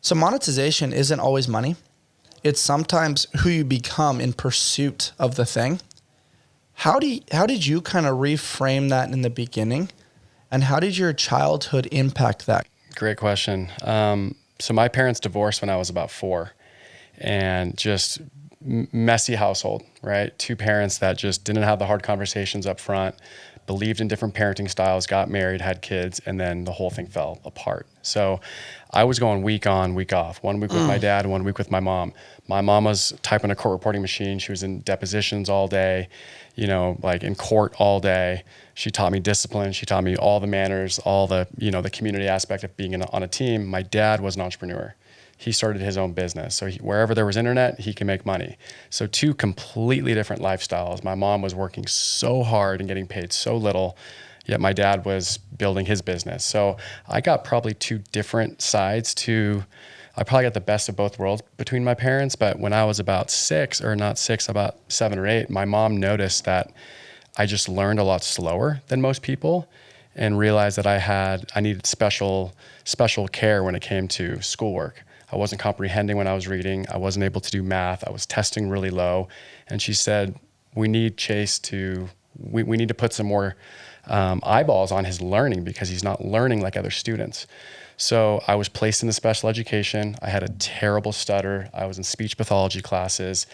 So monetization isn't always money. It's sometimes who you become in pursuit of the thing. How did you kind of reframe that in the beginning? And how did your childhood impact that? Great question. So my parents divorced when I was about 4, and just messy household, right? 2 parents that just didn't have the hard conversations up front, believed in different parenting styles, got married, had kids, and then the whole thing fell apart. So I was going week on, week off, 1 week with my dad, 1 week with my mom. My mom was typing a court reporting machine. She was in depositions all day, like in court all day. She taught me discipline. She taught me all the manners, all the, the community aspect of being on a team. My dad was an entrepreneur. He started his own business. So wherever there was internet, he can make money. So 2 completely different lifestyles. My mom was working so hard and getting paid so little, yet my dad was building his business. So I got probably 2 different sides to, I probably got the best of both worlds between my parents. But when I was about 6, or not 6, about 7 or 8, my mom noticed that I just learned a lot slower than most people, and realized that I needed special care when it came to schoolwork. I wasn't comprehending when I was reading. I wasn't able to do math. I was testing really low. And she said, we need to put some more eyeballs on his learning, because he's not learning like other students. So I was placed into special education. I had a terrible stutter. I was in speech pathology classes.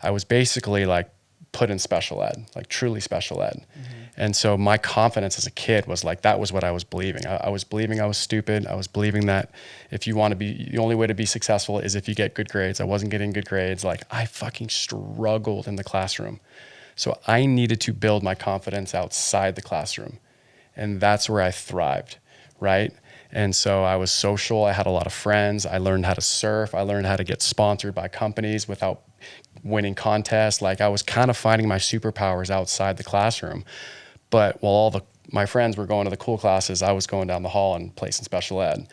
I was basically like put in special ed, like truly special ed. Mm-hmm. And so my confidence as a kid was like, that was what I was believing. I was believing I was stupid. I was believing that if you want to be, the only way to be successful is if you get good grades. I wasn't getting good grades. Like, I fucking struggled in the classroom. So I needed to build my confidence outside the classroom. And that's where I thrived, right? And so I was social. I had a lot of friends. I learned how to surf. I learned how to get sponsored by companies without winning contests. Like, I was kind of finding my superpowers outside the classroom. But while my friends were going to the cool classes, I was going down the hall and placing special ed.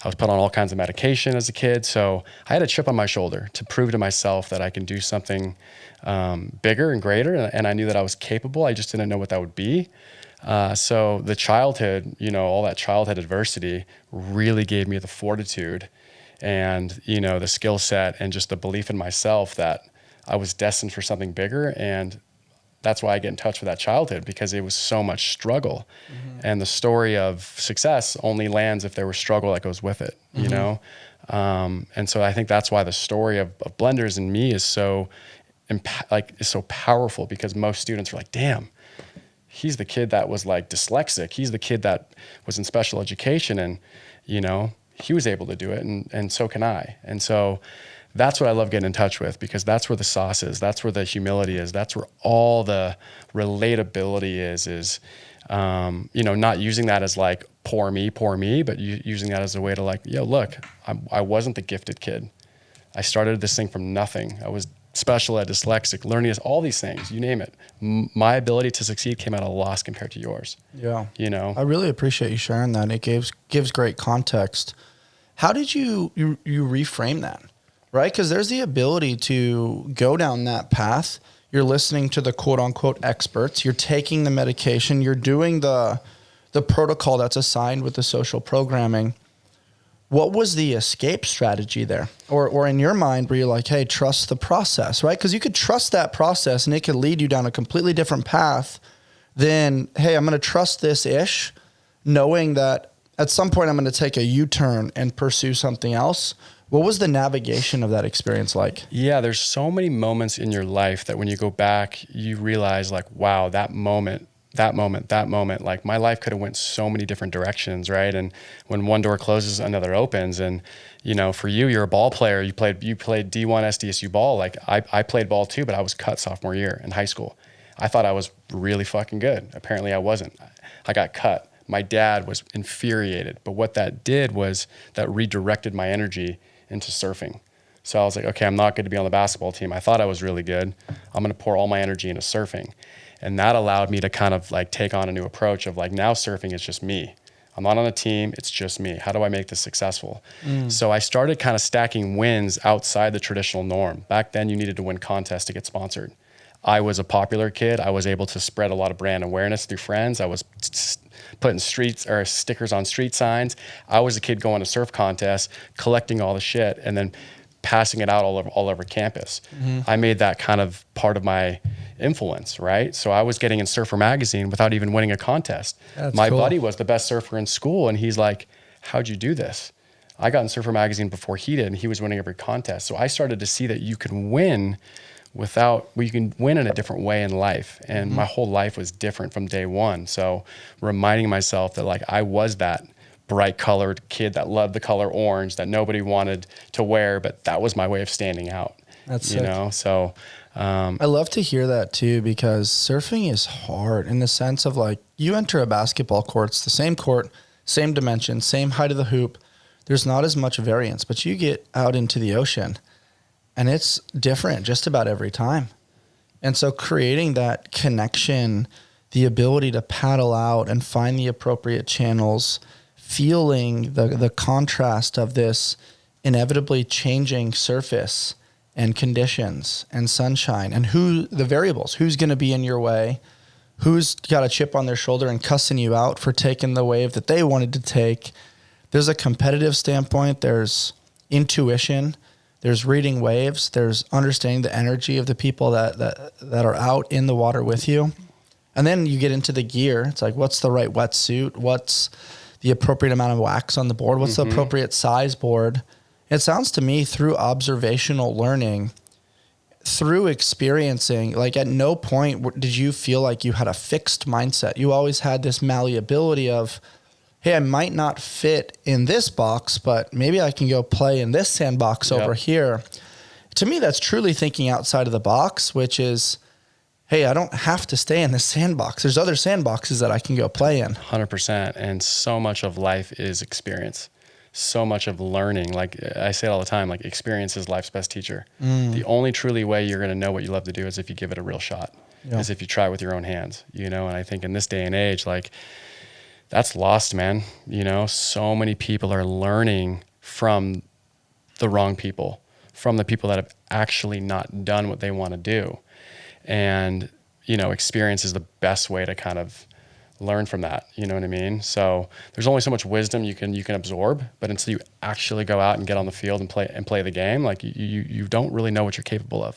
I was put on all kinds of medication as a kid. So I had a chip on my shoulder to prove to myself that I can do something bigger and greater. And I knew that I was capable. I just didn't know what that would be. So the childhood, all that childhood adversity really gave me the fortitude and, the skill set and just the belief in myself that I was destined for something bigger. And that's why I get in touch with that childhood, because it was so much struggle. Mm-hmm. And the story of success only lands if there was struggle that goes with it, mm-hmm. And so I think that's why the story of Blenders and me is so powerful, because most students are like, damn, he's the kid that was like dyslexic. He's the kid that was in special education, and, he was able to do it, and so can I. And so that's what I love getting in touch with, because that's where the sauce is. That's where the humility is. That's where all the relatability is, not using that as like, poor me, but using that as a way to like, yo, look, I wasn't the gifted kid. I started this thing from nothing. I was special ed, dyslexic, learning all these things, you name it. My ability to succeed came at a loss compared to yours. Yeah. I really appreciate you sharing that. It gives great context. How did you reframe that? Right? Because there's the ability to go down that path. You're listening to the quote unquote experts. You're taking the medication. You're doing the protocol that's assigned with the social programming. What was the escape strategy there? Or in your mind, where you're like, hey, trust the process, right? Because you could trust that process and it could lead you down a completely different path than, hey, I'm going to trust this-ish, knowing that at some point I'm going to take a U-turn and pursue something else. What was the navigation of that experience like? Yeah, there's so many moments in your life that when you go back, you realize like, wow, that moment, like my life could have went so many different directions, right? And when one door closes, another opens. And, for you, you're a ball player. You played D1 SDSU ball. Like I played ball too, but I was cut sophomore year in high school. I thought I was really fucking good. Apparently I wasn't. I got cut. My dad was infuriated. But what that did was that redirected my energy into surfing. So I was like, okay, I'm not good to be on the basketball team. I thought I was really good. I'm going to pour all my energy into surfing. And that allowed me to kind of like take on a new approach of like, now surfing is just me. I'm not on a team. It's just me. How do I make this successful? So I started kind of stacking wins outside the traditional norm. Back then you needed to win contests to get sponsored. I was a popular kid. I was able to spread a lot of brand awareness through friends. I was putting streets or stickers on street signs. I was a kid going to surf contests, collecting all the shit, and then passing it out all over campus. I made that kind of part of my influence, right? So I was getting in Surfer Magazine without even winning a contest. My buddy was the best surfer in school, and he's like, how'd you do this? I got in Surfer Magazine before he did, and he was winning every contest. So I started to see that you can win you can win in a different way in life. And my whole life was different from day one. So reminding myself that like I was that bright colored kid that loved the color orange that nobody wanted to wear, but that was my way of standing out. That's you sick. know. So I love to hear that too, because surfing is hard in the sense of like you enter a basketball court, it's the same court, same dimension, same height of the hoop. There's not as much variance, but you get out into the ocean and it's different just about every time. And so creating that connection, the ability to paddle out and find the appropriate channels, feeling the contrast of this inevitably changing surface and conditions and sunshine and the variables, who's going to be in your way, who's got a chip on their shoulder and cussing you out for taking the wave that they wanted to take. There's a competitive standpoint, there's intuition, there's reading waves, there's understanding the energy of the people that are out in the water with you. And then you get into the gear. It's like, what's the right wetsuit? What's the appropriate amount of wax on the board? What's the appropriate size board? It sounds to me through observational learning, through experiencing, like at no point did you feel like you had a fixed mindset. You always had this malleability of, hey, I might not fit in this box, but maybe I can go play in this sandbox over here. To me, that's truly thinking outside of the box, which is, hey, I don't have to stay in this sandbox. There's other sandboxes that I can go play in. 100%. And so much of life is experience. So much of learning. Like I say it all the time, like experience is life's best teacher. The only truly way you're going to know what you love to do is if you give it a real shot, is if you try with your own hands, you know? And I think in this day and age, like that's lost, man. You know, so many people are learning from the wrong people, from the people that have actually not done what they want to do. And, you know, experience is the best way to kind of learn from that. You know what I mean? So there's only so much wisdom you can absorb, but until you actually go out and get on the field and play the game, like you don't really know what you're capable of.